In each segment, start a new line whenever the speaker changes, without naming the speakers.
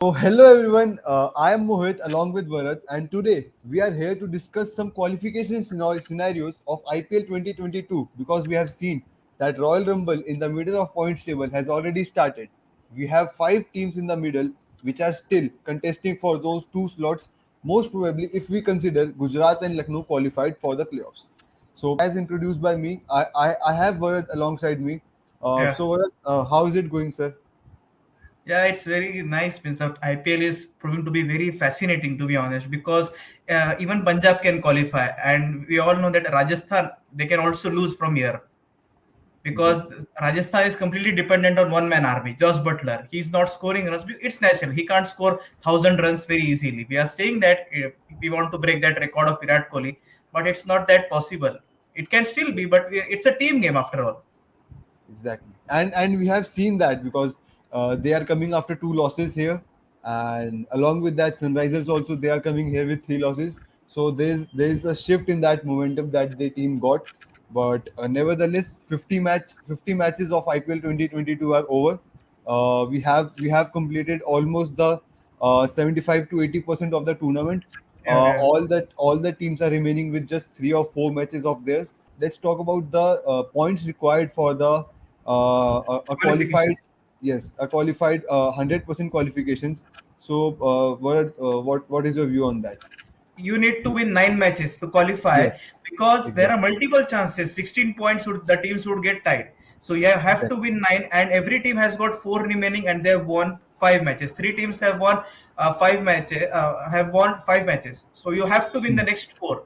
So, hello everyone. I am Mohit along with Varad, and today we are here to discuss some qualification scenarios of IPL 2022 because we have seen that Royal Rumble in the middle of points table has already started. We have five teams in the middle which are still contesting for those two slots, most probably if we consider Gujarat and Lucknow qualified for the playoffs. So, as introduced by me, I have Varad alongside me.
Yeah,
Varad, how is it going, sir?
yeah, it's very nice. Means that IPL is proving to be very fascinating, to be honest, because even Punjab can qualify, and we all know that Rajasthan they can also lose from here because
Exactly.
Rajasthan is completely dependent on one man army, Josh Butler. He's not scoring runs. It's natural. He can't score 1,000 runs very easily. We are saying that we want to break that record of Virat Kohli, but it's not that possible. It can still be, but it's a team game after all.
Exactly, and we have seen that because they are coming after two losses here, and along with that, Sunrisers also they are coming here with three losses. So there's a shift in that momentum that the team got, but nevertheless, 50 matches of IPL 2022 are over. We have completed almost the 75 to 80% of the tournament.
Yeah, yeah.
All the teams are remaining with just three or four matches of theirs. Let's talk about the points required for the a
Qualification.
qualified, yes, a qualified 100% qualifications. So what is your view on that?
You need to win 9 matches to qualify
Yes,
because there are
exactly,
multiple chances. 16 points would the teams would get tied. So you have to
exactly.
win nine, and every team has got four remaining, and they have won 5 matches. Three teams have won 5 matches. Have won 5 matches. So you have to win the next four.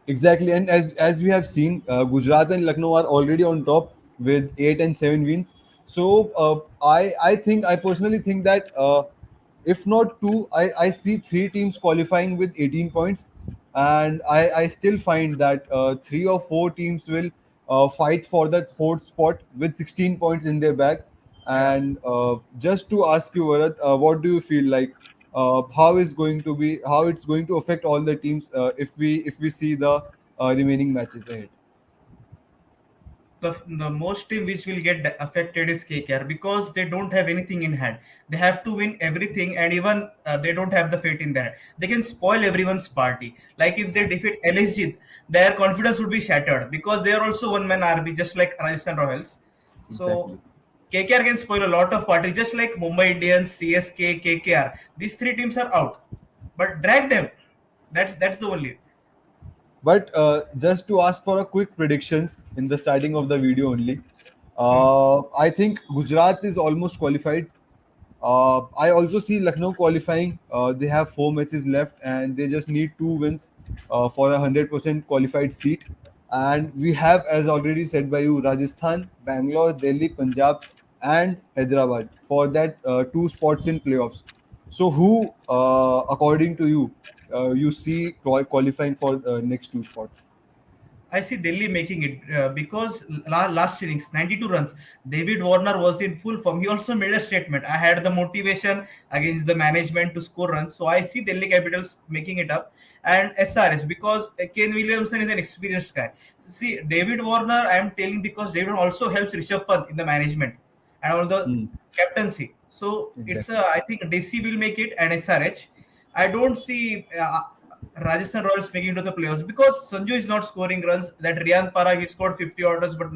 Exactly, and as we have seen, Gujarat and Lucknow are already on top with 8 and 7 wins. So I personally think that if not two, I see three teams qualifying with 18 points, and I still find that three or four teams will fight for that fourth spot with 16 points in their bag.
Yeah.
And just to ask you, Varat, what do you feel like? How it's going to affect all the teams if we see the remaining matches ahead.
The most team which will get affected is KKR because they don't have anything in hand. They have to win everything, and even they don't have the fate in their. They can spoil everyone's party. Like if they defeat LSG, their confidence would be shattered because they are also one man army, just like Rajasthan Royals. So
Exactly.
KKR can spoil a lot of party, just like Mumbai Indians, CSK, KKR. These three teams are out, but drag them. That's the only.
But just to ask for a quick predictions in the starting of the video only,
Hmm.
I think Gujarat is almost qualified. I also see Lucknow qualifying. They have four matches left, and they just need two wins for a 100% qualified seat. And we have, as already said by you, Rajasthan, Bangalore, Delhi, Punjab, and Hyderabad for that two spots in playoffs. So, who, according to you, you see qualifying for next two spots?
I see Delhi making it because last innings, 92 runs. David Warner was in full form. He also made a statement. I had the motivation against the management to score runs. So I see Delhi Capitals making it up. And SRH because Ken Williamson is an experienced guy. See, David Warner, I am telling because David also helps Rishabh Pant in the management and all the
Hmm,
captaincy. So it's
exactly.
I think DC will make it and SRH. I don't see Rajasthan Royals making it to the playoffs because Sanju is not scoring runs. That Riyan Parag he scored 50 orders, but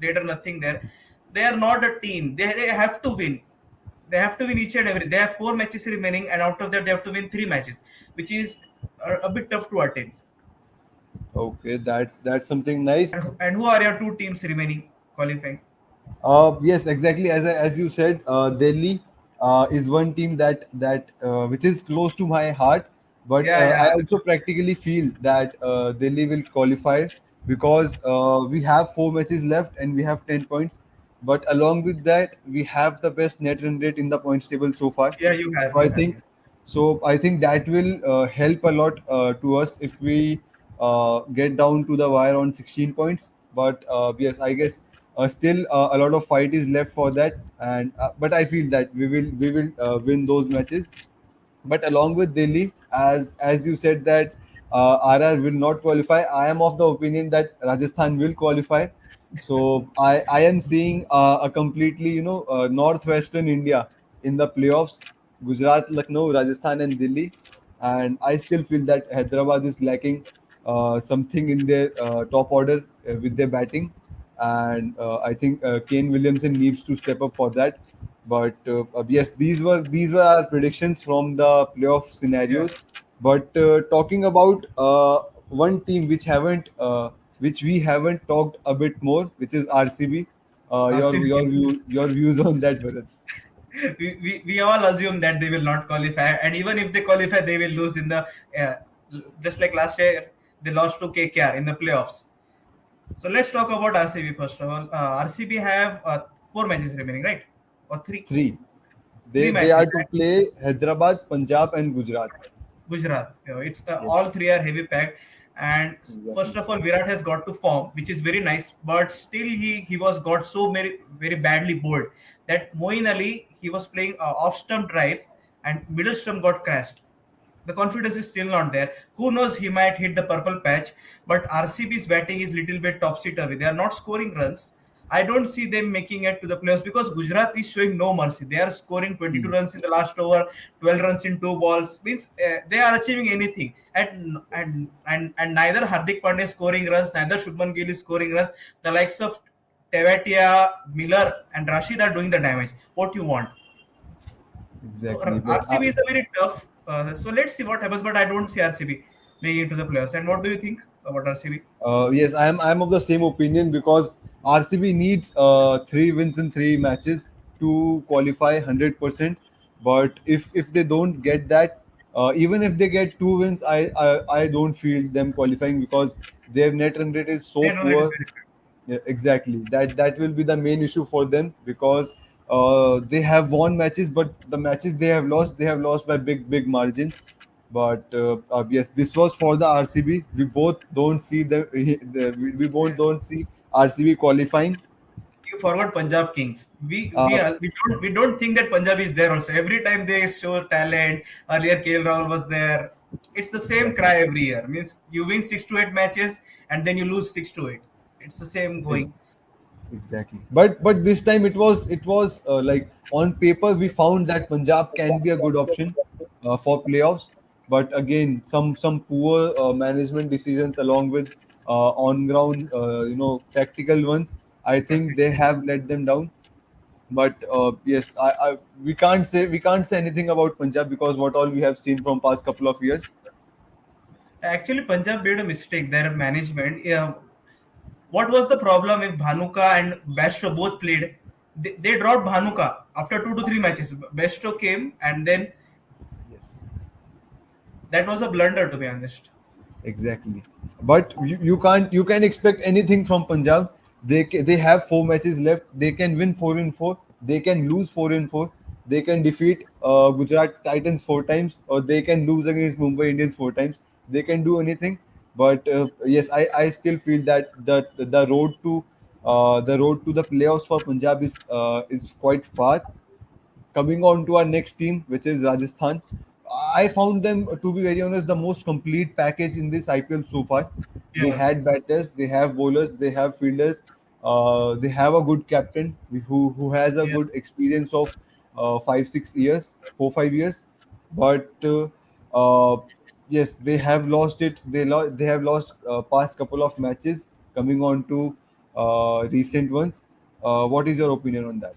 later nothing there. They are not a team. They have to win. They have to win each and every. They have 4 matches remaining, and out of that they have to win 3 matches, which is a bit tough to attain.
Okay, that's something nice.
And who are your two teams remaining qualifying?
Yes, exactly. As you said, Delhi is one team that which is close to my heart. But
Yeah,
I
yeah.
also practically feel that Delhi will qualify because we have four matches left and we have 10 points. But along with that, we have the best net run rate in the points table so far.
Yeah, you have,
So
you
I
have,
think
yes.
that will help a lot to us if we get down to the wire on 16 points. But yes, I guess still a lot of fight is left for that, and but I feel that we will win those matches. But along with Delhi, as you said that RR will not qualify, I am of the opinion that Rajasthan will qualify. So I am seeing a completely northwestern India. in the playoffs: Gujarat, Lucknow, Rajasthan, and Delhi. And I still feel that Hyderabad is lacking something in their top order with their batting, and I think Kane Williamson needs to step up for that. But yes, these were our predictions from the playoff
Yeah.
scenarios. But talking about one team which we haven't talked a bit more, which is RCB. Your views on that, Bharat?
We all assume that they will not qualify, and even if they qualify, they will lose in the uh, just like last year they lost to KKR in the playoffs. So let's talk about RCB first of all. RCB have four matches remaining, right? Or three,
Three.
three
They
matches.
are to play Hyderabad, Punjab, and Gujarat.
Gujarat. It's all
Yes.
three are heavy packed. And first
Exactly.
of all, Virat has got to form, which is very nice. But still, he was got so very badly bowled that Moeen Ali he was playing off stump drive and middle stump got crashed. The confidence is still not there. Who knows? He might hit the purple patch. But RCB's batting is little bit topsy turvy. They are not scoring runs. I don't see them making it to the playoffs because Gujarat is showing no mercy. They are scoring 22
Hmm.
runs in the last over, 12 runs in two balls. Means they are achieving anything.
Yes.
And neither Hardik Pandya is scoring runs, neither Shubman Gill is scoring runs. The likes of Tevatia, Miller, and Rashid are doing the damage. What you want? So
Exactly. But
RCB is a very tough. So let's see what happens. But I don't see RCB making it to the playoffs. And what do you think about RCB?
yes, I'm of the same opinion because RCB needs 3 wins in 3 matches to qualify 100%. But if they don't get that, even if they get 2 wins, I don't feel them qualifying because their net run rate is so
I know it is
poor.
very
Yeah, exactly. That will be the main issue for them because they have won matches, but the matches they have lost by big margins. But yes, this was for the RCB. We both don't see we both don't see RCB qualifying.
you forward Punjab Kings.
Uh,
We don't think that Punjab is there also. Every time they show talent, earlier KL Rahul was there. It's the same
exactly.
cry every year. Means you win 6 to 8 matches and then you lose 6 to 8. It's the same going.
Exactly. But this time it was like on paper we found that Punjab can be a good option for playoffs. But again, some poor management decisions along with on ground tactical ones. I think they have let them down. But yes, we can't say anything about Punjab because what all we have seen from past couple of years.
Actually, Punjab made a mistake. Their management. What was the problem if Bhanuka and Bairstow both played? They dropped Bhanuka after 2 to 3 matches. Bairstow came and then
Yes.
that was a blunder to be honest.
Exactly. But you can expect anything from Punjab. They have 4 matches left. They can win 4 in 4. They can lose 4 in 4. They can defeat Gujarat Titans 4 times, or they can lose against Mumbai Indians 4 times. They can do anything. But yes, I still feel that the road to the playoffs for Punjab is quite far. Coming on to our next team, which is Rajasthan. I found them, to be very honest, the most complete package in this IPL so far. They
Yeah,
had batters, they have bowlers, they have fielders, they have a good captain who has a
yeah.
good experience of 5 6 years, 4 5 years. But yes, they have lost it. They have lost past couple of matches. Coming on to recent ones, what is your opinion on that?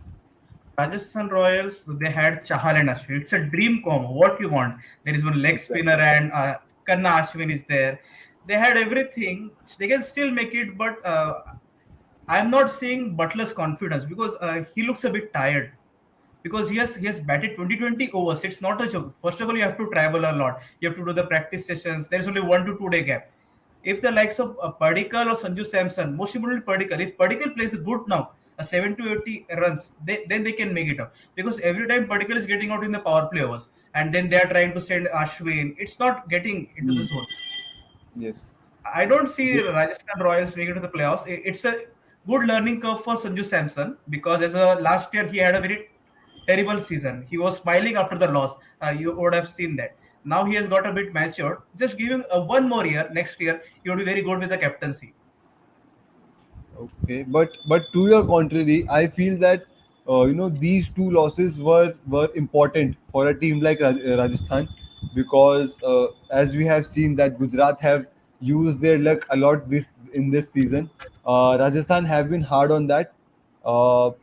Rajasthan Royals, they had Chahal and Ashwin. It's a dream combo. What you want? There is one leg spinner
Exactly.
and Kanna Ashwin is there. They had everything. They can still make it, but I'm not seeing Butler's confidence because he looks a bit tired. Because he has batted 20 overs. It's not a joke. First of all, you have to travel a lot. You have to do the practice sessions. There is only 1 to 2 day gap. If the likes of Padikkal or Sanju Samson, most importantly Padikkal, if Padikkal plays good now, a 70 to 80 runs, then they can make it up. Because every time Padikkal is getting out in the power play overs, and then they are trying to send Ashwin, it's not getting into the
Hmm.
zone.
Yes.
I don't see Rajasthan Royals making it to the playoffs. It's a good learning curve for Sanju Samson because as a last year he had a very terrible season. He was smiling after the loss. You would have seen that. Now he has got a bit matured. Just give him one more year. Next year he will be very good with the captaincy.
Okay, but to your contrary, I feel that these two losses were important for a team like Rajasthan, because as we have seen that Gujarat have used their luck a lot this season. Rajasthan have been hard on that. The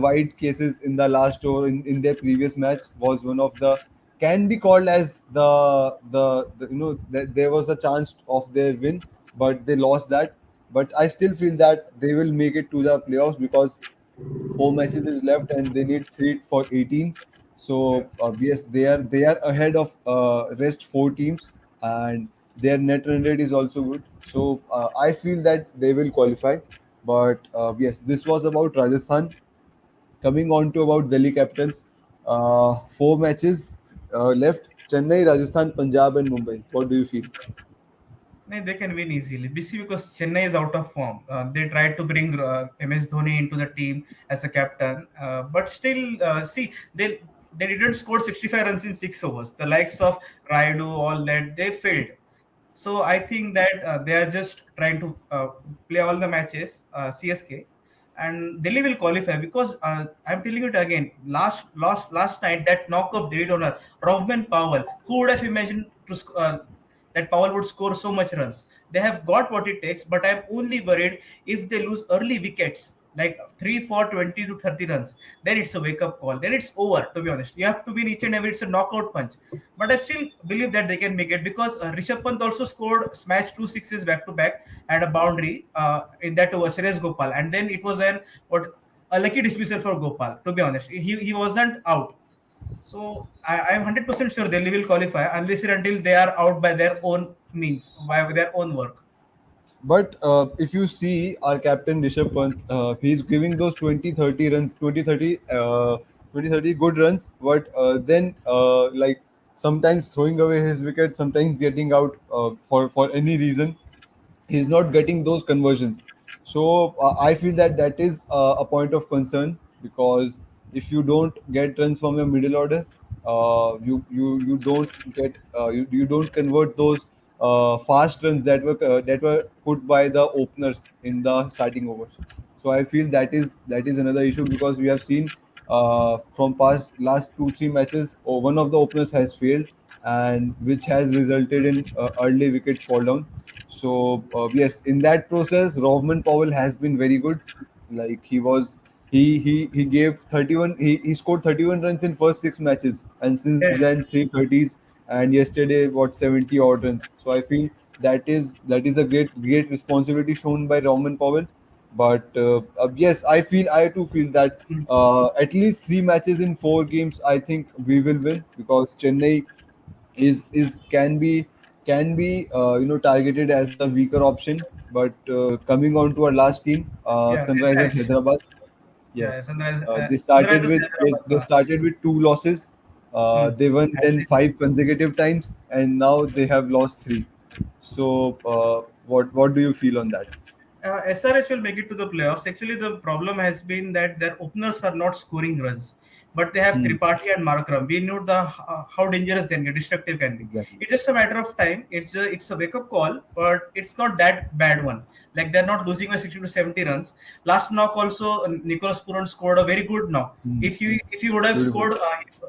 wide cases in the last over in their previous match was one of the, can be called as there was a chance of their win, but they lost that. But I still feel that they will make it to the playoffs, because four matches is left and they need three for 18.
Yeah.
So yes, they are ahead of rest four teams, and their net run rate is also good. So I feel that they will qualify. But yes, this was about Rajasthan. Coming on to about Delhi Capitals, four matches left: Chennai, Rajasthan, Punjab, and Mumbai. What do you feel?
No, they can win easily. BC because Chennai is out of form. They tried to bring MS Dhoni into the team as a captain, but still, see they didn't score 65 runs in 6 overs. The likes of Raidu, all that they failed. So I think that they are just trying to play all the matches, CSK, and Delhi will qualify because I'm telling it again. Last night that knock of David Honor, Rovman Powell. Who would have imagined that Powell would score so much runs? They have got what it takes, but I'm only worried if they lose early wickets like 3 4 20 to 30 runs, then it's a wake up call, then it's over. To be honest, you have to win each and every, it's a knockout punch. But I still believe that they can make it because Rishabh Pant also scored, smashed two sixes back to back and a boundary in that over Suresh Gopal, and then it was an what a lucky dismissal for Gopal. To be honest, he wasn't out. So I'm 100% sure Delhi will qualify unless and until they are out by their own means, by their own work.
But if you see our captain Rishabh Pant, he's giving those 20-30 runs, 20-30 good runs, but then like sometimes throwing away his wicket, sometimes getting out for any reason, he's not getting those conversions. So I feel that that is a point of concern, because if you don't get runs from your middle order, you don't get you don't convert those fast runs that were put by the openers in the starting overs. So I feel that is another issue, because we have seen from past last 2-3 matches, one of the openers has failed, and which has resulted in early wickets fall down. So yes, in that process, Rovman Powell has been very good. Like he gave 31. He scored 31 runs in first six matches, and since
Yeah.
then three thirties, and yesterday what 70 odd runs. So I feel that is a great responsibility shown by Rovman Powell. But yes, I too feel that
Mm.
at least three matches in four games, I think we will win, because Chennai is can be targeted as the weaker option. But coming on to our last team,
Yeah,
Sunrisers
SRH.
Hyderabad.
Yeah,
Yes, they started
Sunrisers
with yes,
Hyderabad.
they started with two losses.
Hmm.
They won
And
then five consecutive times, and now they have lost three. So what do you feel on that?
SRH will make it to the playoffs. Actually, the problem has been that their openers are not scoring runs, but they have
Hmm,
Tripathi and Markram. We know how dangerous they can be, destructive can be.
exactly.
It's just a matter of time. It's a wake up call, but it's not that bad one. Like they're not losing by 60 to 70 runs. Last knock also, Nicholas Puran scored a very good knock.
Hmm,
If you would have
beautiful.
scored,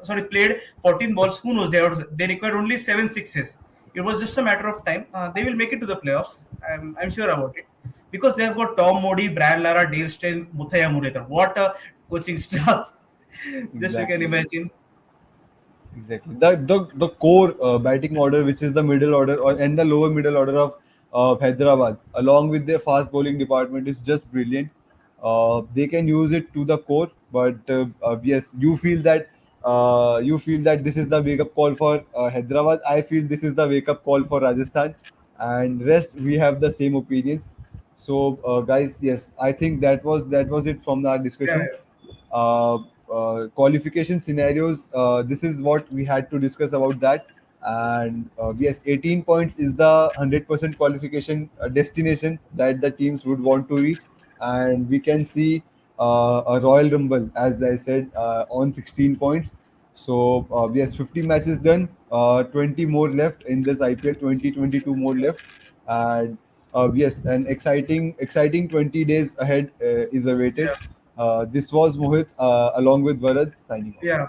sorry, played 14 balls, who knows? They required only seven sixes. It was just a matter of time. They will make it to the playoffs. I'm sure about it because they have got Tom Modi, Brad Lara, Dale Steyn, Muthaiya Muralidharan. What a coaching staff! Just you can
Exactly.
imagine.
Exactly. The core batting order, which is the middle order and the lower middle order of Hyderabad, along with their fast bowling department, is just brilliant. They can use it to the core, but yes, you feel that this is the wake up call for Hyderabad. I feel this is the wake up call for Rajasthan, and rest we have the same opinions. So, guys, yes, I think that was it from our
Yeah,
discussions. uh, Qualification scenarios. This is what we had to discuss about that. And yes, 18 points is the 100% qualification destination that the teams would want to reach. And we can see a Royal Rumble, as I said, on 16 points. So yes, 50 matches done, 20 more left in this IPL, 2022 more left. And yes, an exciting 20 days ahead is awaited.
yeah,
This was Mohit along with Varad signing off.
Yeah.